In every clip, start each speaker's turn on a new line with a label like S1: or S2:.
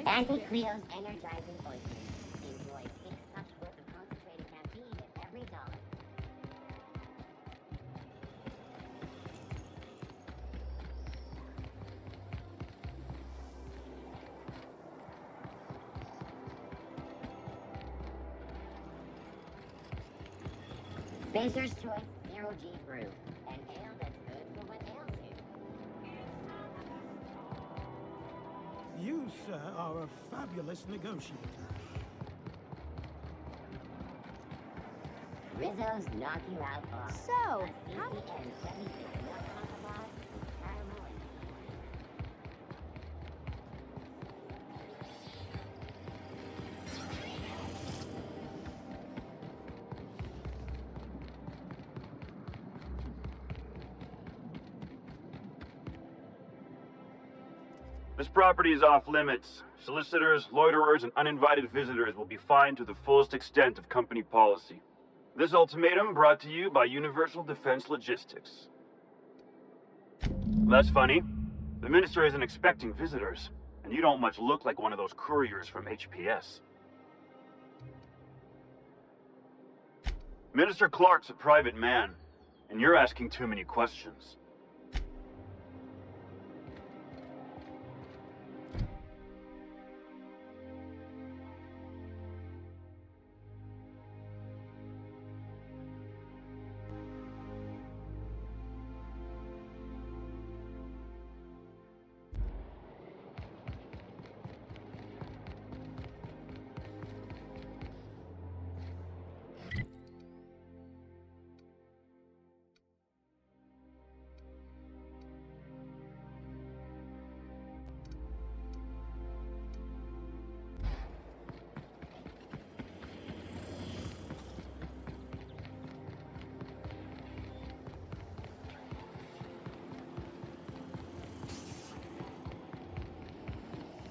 S1: Anti-Cleo's energizing ointment. Enjoy 6 cups worth of concentrated caffeine at every dollar. Spacer's Choice Zero G Brew. An ale that's good for what ails you.
S2: You, sir, are a fabulous negotiator.
S1: Rizzo's Knock You Out Bar.
S3: So,
S1: A
S3: how...
S1: CCN 76 nut bar with caramel and
S4: This property is off limits. Solicitors, loiterers, and uninvited visitors will be fined to the fullest extent of company policy. This ultimatum brought to you by Universal Defense Logistics. That's funny. The minister isn't expecting visitors, and you don't much look like one of those couriers from HPS. Minister Clark's a private man, and you're asking too many questions.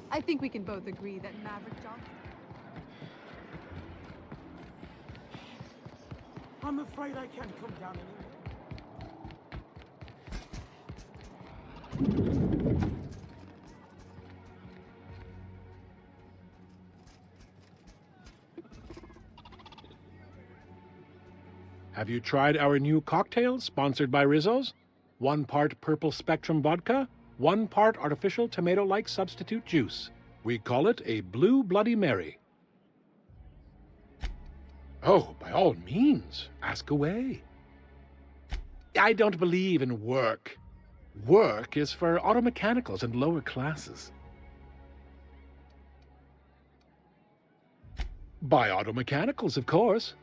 S3: I think we can both agree that Maverick Johnson...
S2: I'm afraid I can't come down anymore.
S5: Have you tried our new cocktail sponsored by Rizzo's? 1 part Purple Spectrum vodka, 1 part artificial tomato-like substitute juice. We call it a Blue Bloody Mary. Oh, by all means, ask away. I don't believe in work. Work is for automechanicals and lower classes. By automechanicals, of course.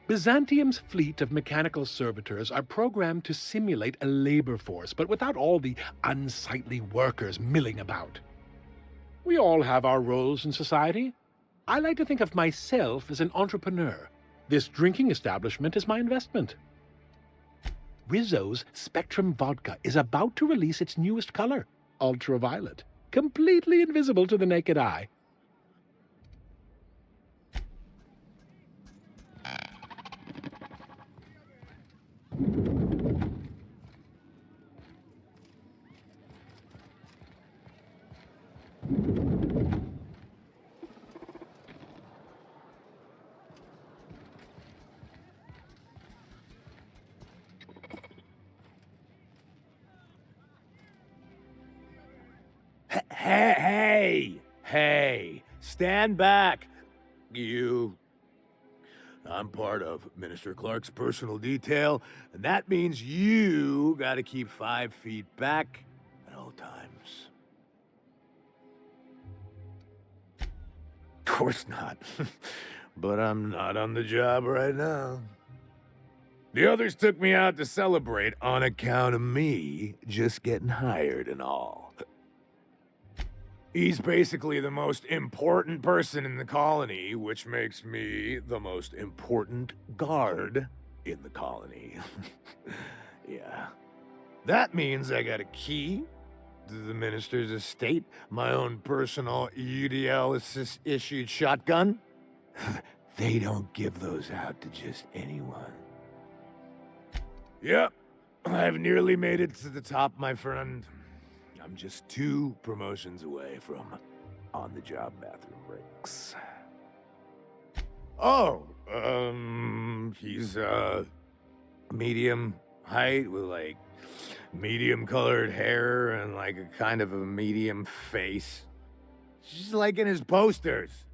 S5: Byzantium's fleet of mechanical servitors are programmed to simulate a labor force, but without all the unsightly workers milling about. We all have our roles in society. I like to think of myself as an entrepreneur. This drinking establishment is my investment. Rizzo's Spectrum Vodka is about to release its newest color, ultraviolet, completely invisible to the naked eye.
S6: Hey, stand back, you. I'm part of Minister Clark's personal detail, and that means you gotta keep 5 feet back at all times. Of course not. But I'm not on the job right now. The others took me out to celebrate on account of me just getting hired and all. He's basically the most important person in the colony, which makes me the most important guard in the colony. Yeah. That means I got a key to the minister's estate, my own personal UDL-issued shotgun. They don't give those out to just anyone. Yep, I've nearly made it to the top, my friend. I'm just 2 promotions away from on-the-job bathroom breaks. Oh, he's, medium height with, like, medium-colored hair and, like, a kind of a medium face. Just like in his posters.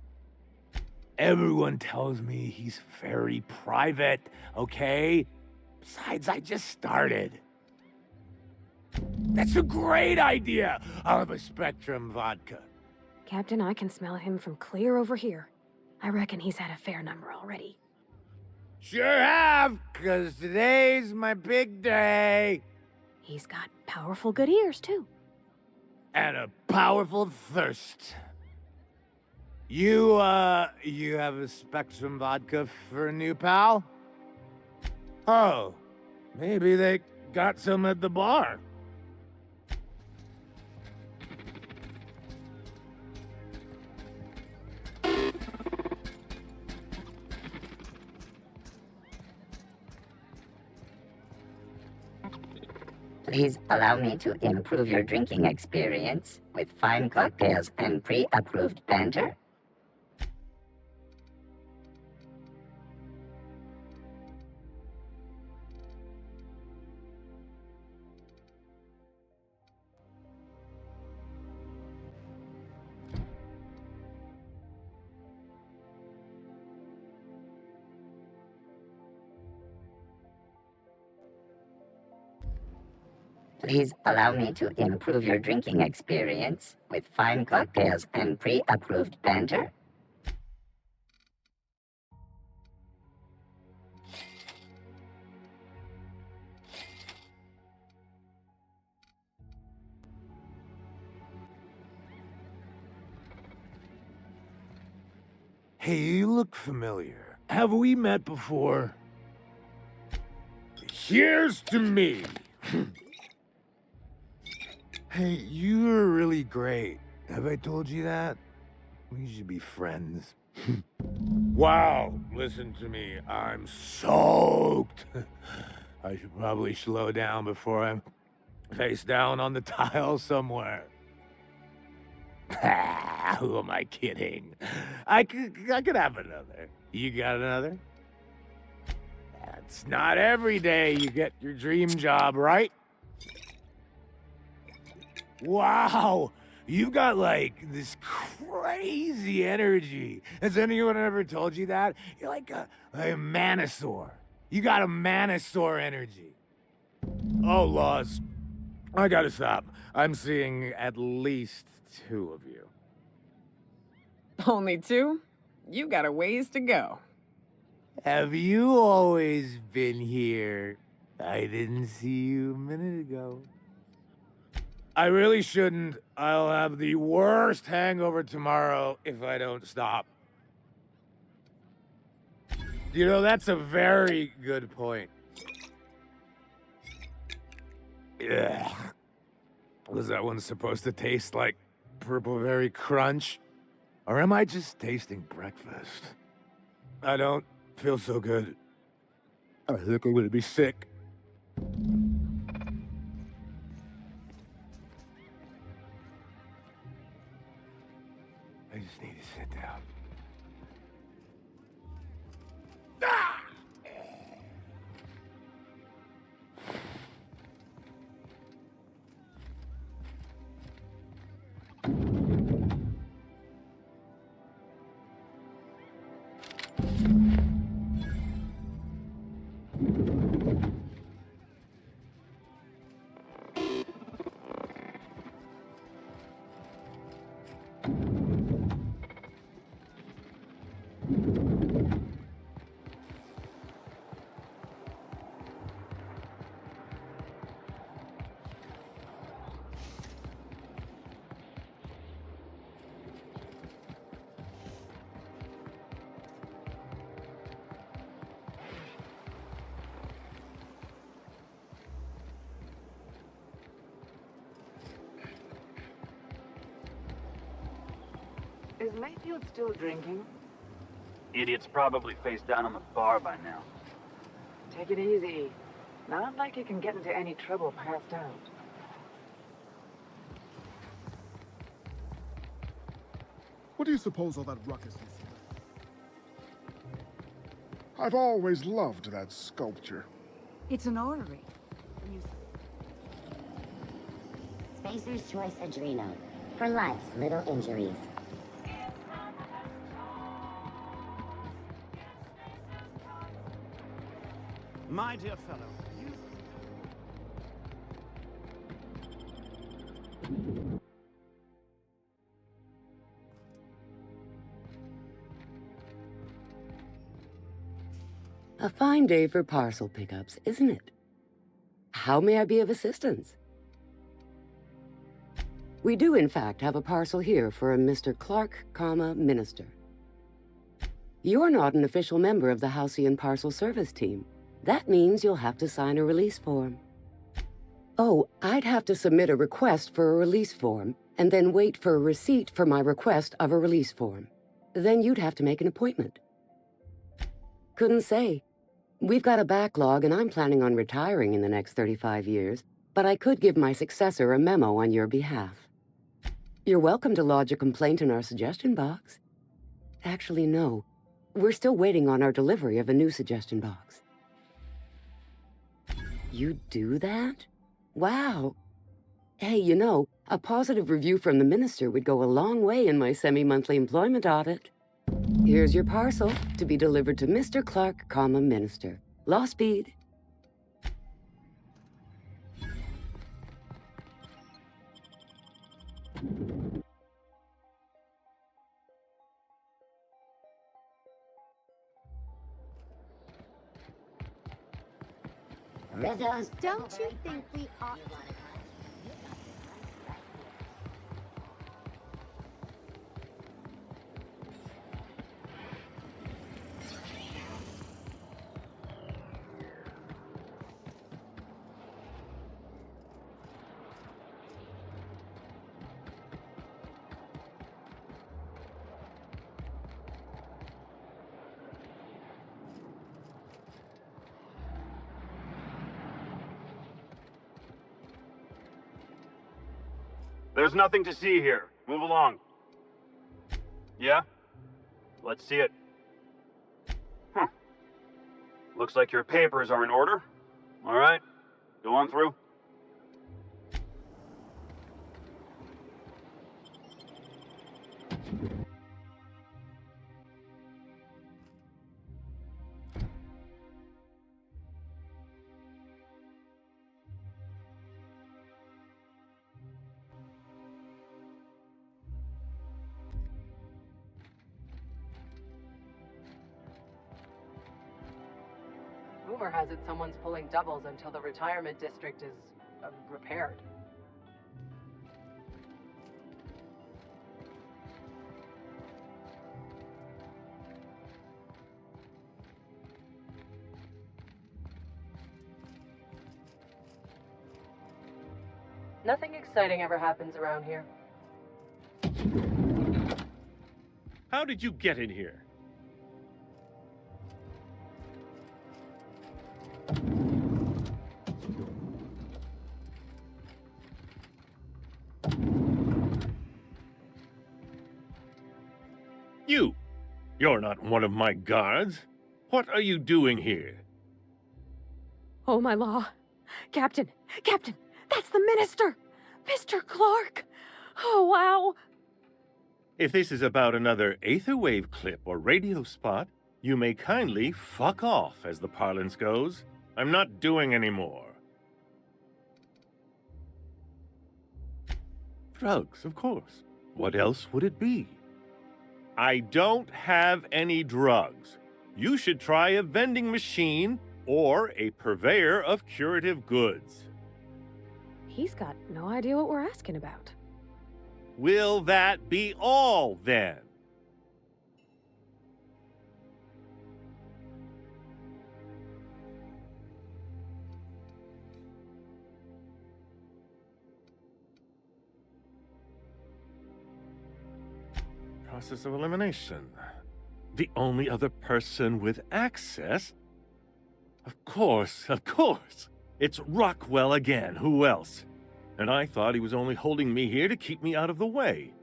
S6: Everyone tells me he's very private, okay? Besides, I just started. That's a great idea! I'll have a Spectrum vodka.
S7: Captain, I can smell him from clear over here. I reckon he's had a fair number already.
S6: Sure have, 'cause today's my big day.
S7: He's got powerful good ears, too.
S6: And a powerful thirst. You have a Spectrum vodka for a new pal? Oh, maybe they got some at the bar.
S1: Please allow me to improve your drinking experience with fine cocktails and pre-approved banter. Please allow me to improve your drinking experience with fine cocktails and pre-approved banter.
S6: Hey, you look familiar. Have we met before? Here's to me. Hey, you're really great. Have I told you that? We should be friends. Wow, listen to me. I'm soaked. I should probably slow down before I'm face down on the tile somewhere. Who am I kidding? I could have another. You got another? It's not every day you get your dream job, right? Wow, you got like this crazy energy. Has anyone ever told you that? You're like a manosaur. You got a manosaur energy. Oh, Laws, I gotta stop. I'm seeing at least 2 of you.
S8: Only 2? You got a ways to go.
S6: Have you always been here? I didn't see you a minute ago. I really shouldn't. I'll have the worst hangover tomorrow if I don't stop. You know, that's a very good point. Ugh. Was that one supposed to taste like Purple Berry Crunch? Or am I just tasting breakfast? I don't feel so good. I think I'm gonna be sick. I just need to sit down. Ah!
S9: Is Mayfield still drinking?
S4: Idiot's probably face down on the bar by now.
S9: Take it easy. Not like you can get into any trouble passed out.
S2: What do you suppose all that ruckus is? I've always loved that sculpture.
S3: It's an orrery.
S10: Spacer's Choice Adreno. For life's little injuries.
S2: My dear fellow,
S11: A fine day for parcel pickups, isn't it? How may I be of assistance? We do, in fact, have a parcel here for a Mr. Clark, Minister. You're not an official member of the Halcyon Parcel Service Team. That means you'll have to sign a release form. Oh, I'd have to submit a request for a release form, and then wait for a receipt for my request of a release form. Then you'd have to make an appointment. Couldn't say. We've got a backlog, and I'm planning on retiring in the next 35 years, but I could give my successor a memo on your behalf. You're welcome to lodge a complaint in our suggestion box. Actually, no. We're still waiting on our delivery of a new suggestion box. You do that? Wow. Hey, you know, a positive review from the minister would go a long way in my semi-monthly employment audit. Here's your parcel to be delivered to Mr. Clark, Minister. Law speed.
S10: Don't you think we ought to...
S4: There's nothing to see here. Move along. Yeah? Let's see it. Looks like your papers are in order. All right. Go on through.
S9: Rumor has it someone's pulling doubles until the retirement district is repaired. Nothing exciting ever happens around here.
S12: How did you get in here? You're not one of my guards. What are you doing here?
S7: Oh, my law. Captain! Captain! That's the minister! Mr. Clark! Oh, wow!
S12: If this is about another Aetherwave clip or radio spot, you may kindly fuck off, as the parlance goes. I'm not doing any more. Drugs, of course. What else would it be? I don't have any drugs. You should try a vending machine or a purveyor of curative goods.
S7: He's got no idea what we're asking about.
S12: Will that be all, then? Process of elimination. The only other person with access? Of course. It's Rockwell again. Who else? And I thought he was only holding me here to keep me out of the way.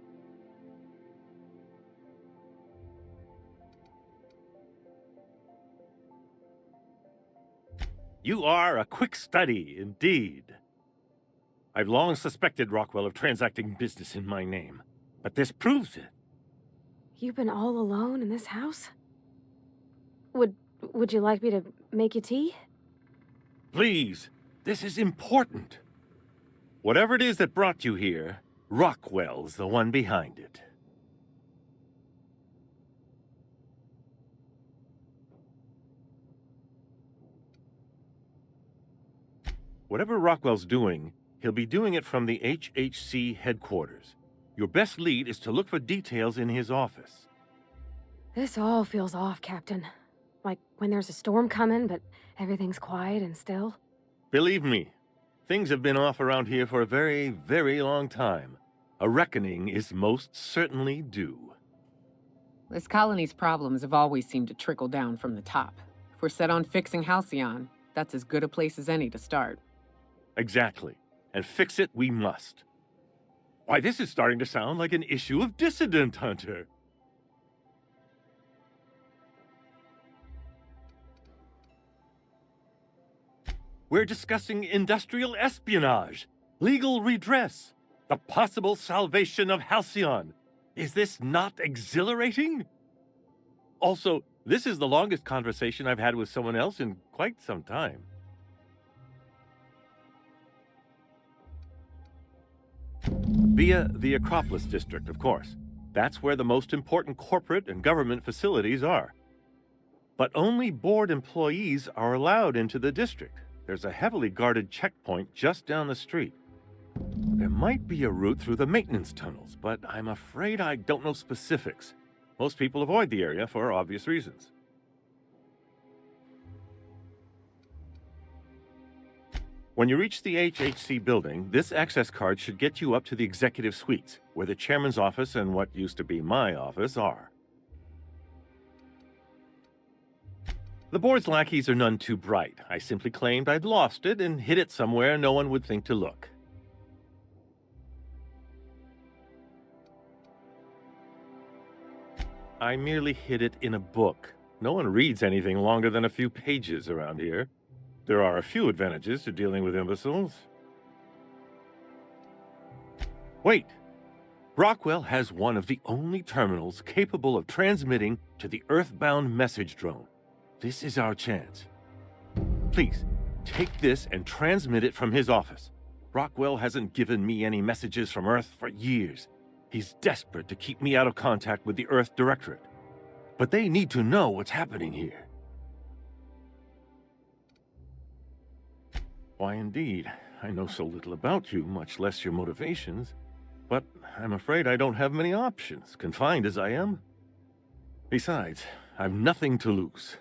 S12: You are a quick study, indeed. I've long suspected Rockwell of transacting business in my name, but this proves it.
S7: You've been all alone in this house? Would you like me to make you tea?
S12: Please, this is important. Whatever it is that brought you here, Rockwell's the one behind it. Whatever Rockwell's doing, he'll be doing it from the HHC headquarters. Your best lead is to look for details in his office.
S7: This all feels off, Captain. Like when there's a storm coming, but everything's quiet and still.
S12: Believe me, things have been off around here for a very, very long time. A reckoning is most certainly due.
S8: This colony's problems have always seemed to trickle down from the top. If we're set on fixing Halcyon, that's as good a place as any to start.
S12: Exactly. And fix it we must. Why, this is starting to sound like an issue of Dissident Hunter. We're discussing industrial espionage, legal redress, the possible salvation of Halcyon. Is this not exhilarating? Also, this is the longest conversation I've had with someone else in quite some time. Via the Acropolis District, of course. That's where the most important corporate and government facilities are. But only board employees are allowed into the district. There's a heavily guarded checkpoint just down the street. There might be a route through the maintenance tunnels, but I'm afraid I don't know specifics. Most people avoid the area for obvious reasons. When you reach the HHC building, this access card should get you up to the executive suites, where the chairman's office and what used to be my office are. The board's lackeys are none too bright. I simply claimed I'd lost it and hid it somewhere no one would think to look. I merely hid it in a book. No one reads anything longer than a few pages around here. There are a few advantages to dealing with imbeciles. Wait! Rockwell has one of the only terminals capable of transmitting to the Earthbound message drone. This is our chance. Please, take this and transmit it from his office. Rockwell hasn't given me any messages from Earth for years. He's desperate to keep me out of contact with the Earth Directorate. But they need to know what's happening here. Why, indeed. I know so little about you, much less your motivations. But I'm afraid I don't have many options, confined as I am. Besides, I've nothing to lose.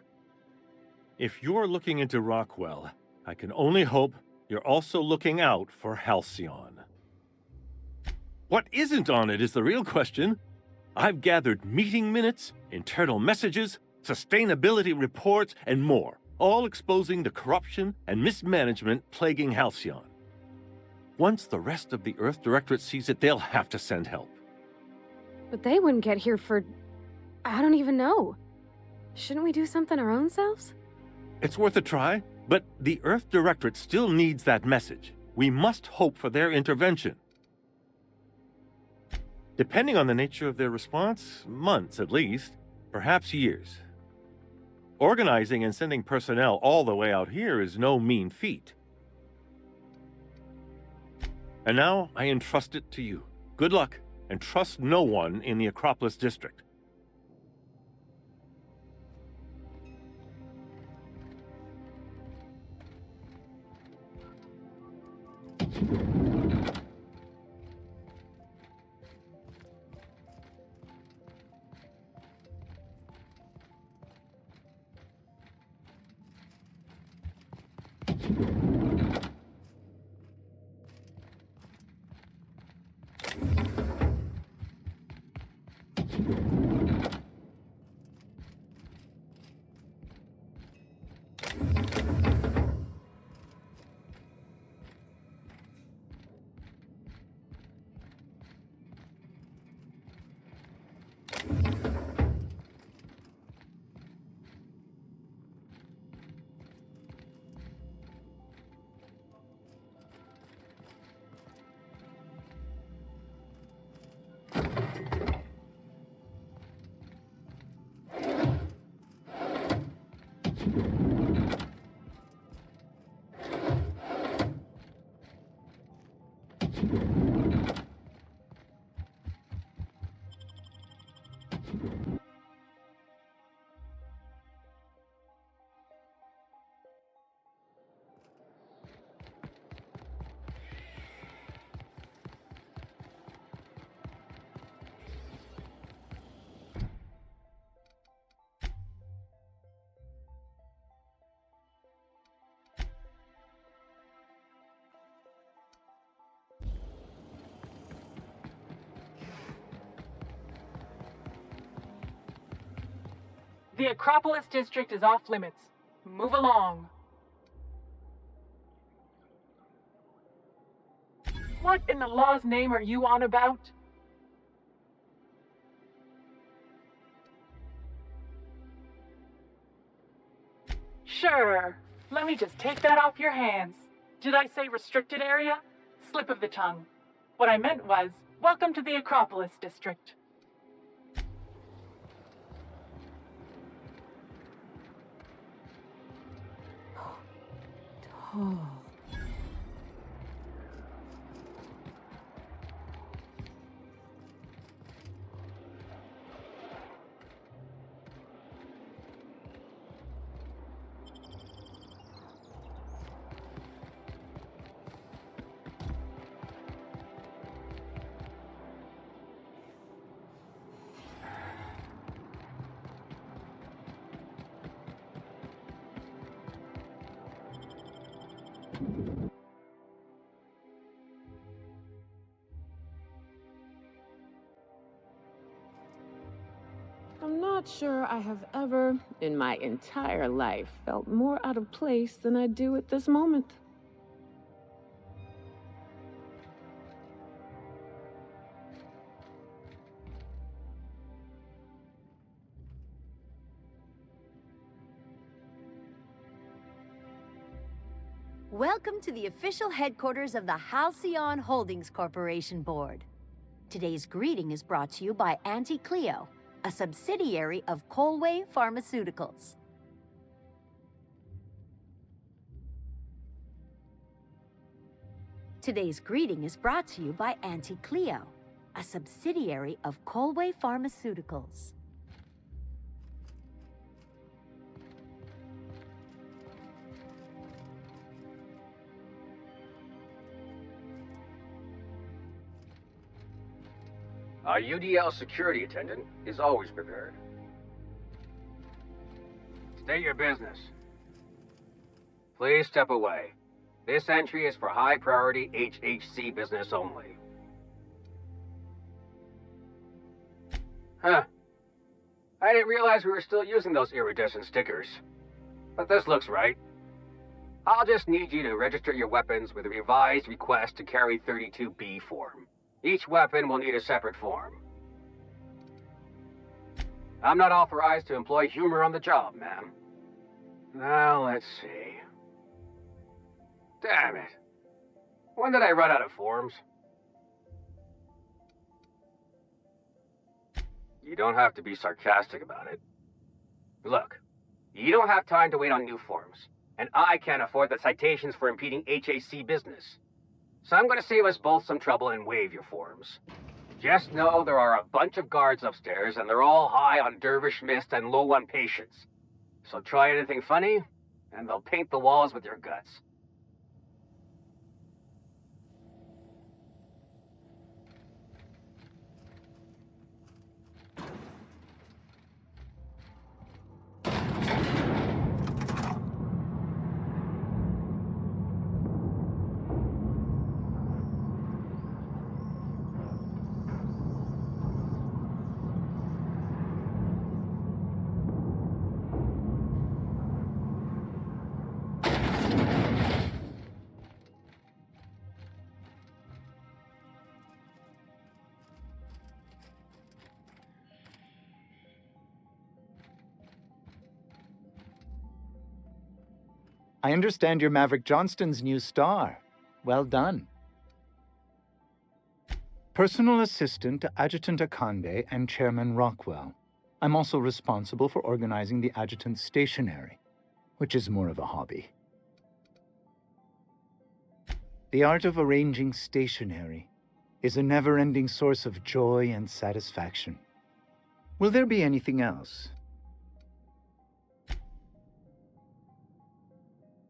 S12: If you're looking into Rockwell, I can only hope you're also looking out for Halcyon. What isn't on it is the real question. I've gathered meeting minutes, internal messages, sustainability reports, and more, all exposing the corruption and mismanagement plaguing Halcyon. Once the rest of the Earth Directorate sees it, they'll have to send help.
S7: But they wouldn't get here for... I don't even know. Shouldn't we do something our own selves?
S12: It's worth a try, but the Earth Directorate still needs that message. We must hope for their intervention. Depending on the nature of their response, months at least, perhaps years. Organizing and sending personnel all the way out here is no mean feat. And now I entrust it to you. Good luck, and trust no one in the Acropolis District.
S9: The Acropolis district is off limits. Move along. What in the law's name are you on about? Sure. Let me just take that off your hands. Did I say restricted area? Slip of the tongue. What I meant was, welcome to the Acropolis district.
S3: Oh.
S8: I'm not sure I have ever, in my entire life, felt more out of place than I do at this moment.
S13: Welcome to the official headquarters of the Halcyon Holdings Corporation Board. Today's greeting is brought to you by Auntie Cleo, a subsidiary of Colway Pharmaceuticals. Today's greeting is brought to you by Auntie Cleo, a subsidiary of Colway Pharmaceuticals.
S14: Our UDL security attendant is always prepared. State your business. Please step away. This entry is for high-priority HHC business only. Huh. I didn't realize we were still using those iridescent stickers. But this looks right. I'll just need you to register your weapons with a revised request to carry 32B form. Each weapon will need a separate form. I'm not authorized to employ humor on the job, ma'am. Now, let's see. Damn it. When did I run out of forms? You don't have to be sarcastic about it. Look, you don't have time to wait on new forms, and I can't afford the citations for impeding HAC business. So I'm going to save us both some trouble and waive your forms. Just know there are a bunch of guards upstairs, and they're all high on dervish mist and low on patience. So try anything funny, and they'll paint the walls with your guts.
S15: I understand you're Maverick Johnston's new star. Well done. Personal assistant to Adjutant Akande and Chairman Rockwell. I'm also responsible for organizing the adjutant's stationery. which is more of a hobby. The art of arranging stationery is a never-ending source of joy and satisfaction. Will there be anything else?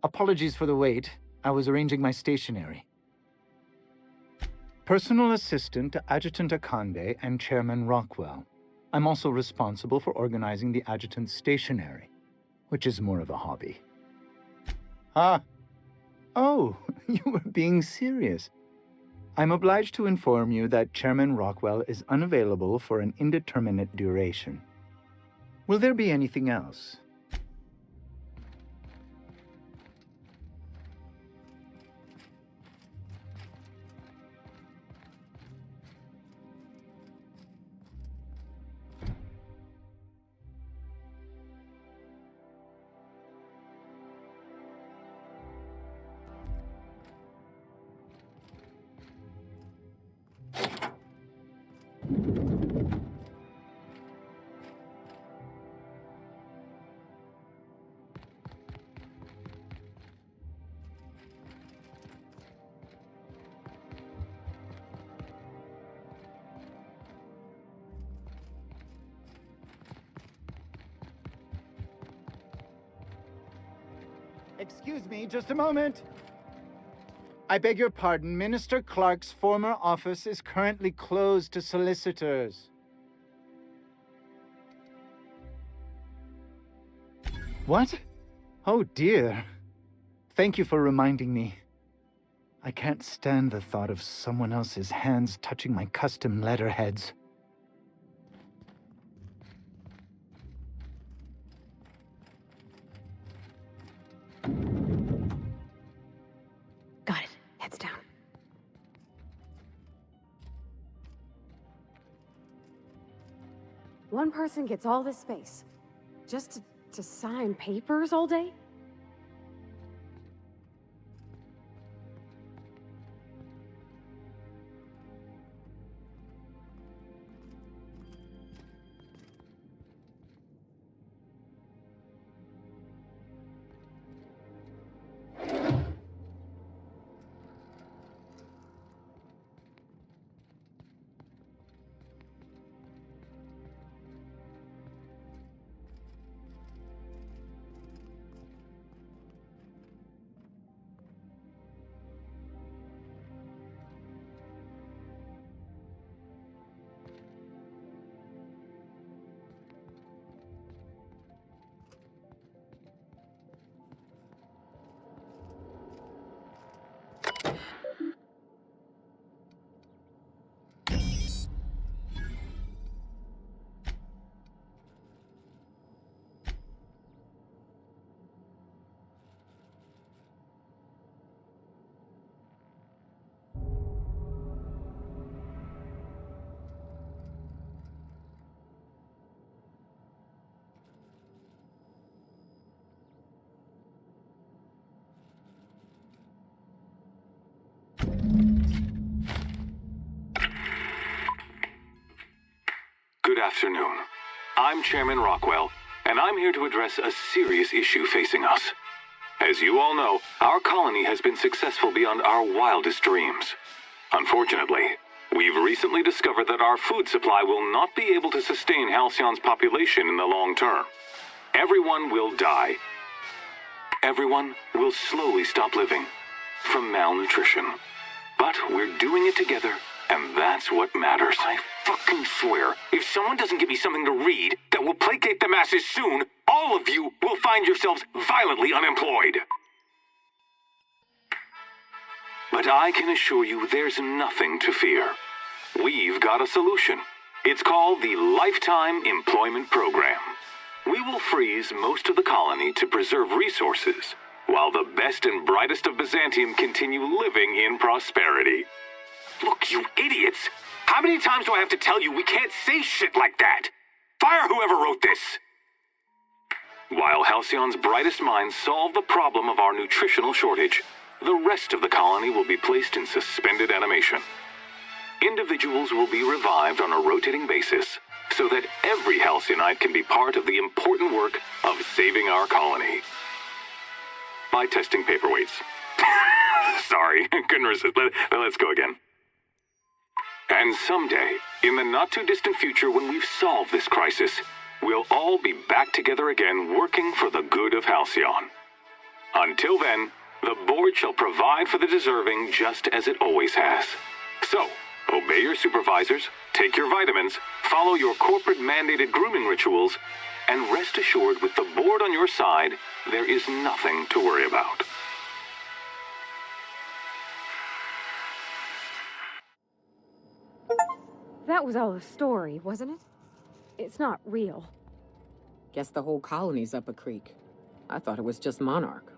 S15: Apologies for the wait. I was arranging my stationery. Personal assistant to Adjutant Akande and Chairman Rockwell. I'm also responsible for organizing the adjutant's stationery, which is more of a hobby. Ah. Oh, you were being serious. I'm obliged to inform you that Chairman Rockwell is unavailable for an indeterminate duration. Will there be anything else? Excuse me, just a moment. I beg your pardon, Minister Clark's former office is currently closed to solicitors. What? Oh dear. Thank you for reminding me. I can't stand the thought of someone else's hands touching my custom letterheads.
S7: Got it. Heads down. One person gets all this space. Just to sign papers all day?
S16: Good afternoon. I'm Chairman Rockwell, and I'm here to address a serious issue facing us. As you all know, our colony has been successful beyond our wildest dreams. Unfortunately, we've recently discovered that our food supply will not be able to sustain Halcyon's population in the long term. Everyone will die. Everyone will slowly stop living from malnutrition. But we're doing it together, and that's what matters. I fucking swear, if someone doesn't give me something to read that will placate the masses soon, all of you will find yourselves violently unemployed. But I can assure you there's nothing to fear. We've got a solution. It's called the Lifetime Employment Program. We will freeze most of the colony to preserve resources, while the best and brightest of Byzantium continue living in prosperity. Look, you idiots! How many times do I have to tell you we can't say shit like that? Fire whoever wrote this! While Halcyon's brightest minds solve the problem of our nutritional shortage, the rest of the colony will be placed in suspended animation. Individuals will be revived on a rotating basis, so that every Halcyonite can be part of the important work of saving our colony. by testing paperweights. Sorry, couldn't resist. Let's go again. And someday, in the not-too-distant future when we've solved this crisis, we'll all be back together again working for the good of Halcyon. Until then, the board shall provide for the deserving just as it always has. So, obey your supervisors, take your vitamins, follow your corporate-mandated grooming rituals, and rest assured with the board on your side, there is nothing to worry about.
S7: That was all a story, wasn't it? It's not real.
S8: Guess the whole colony's up a creek. I thought it was just Monarch.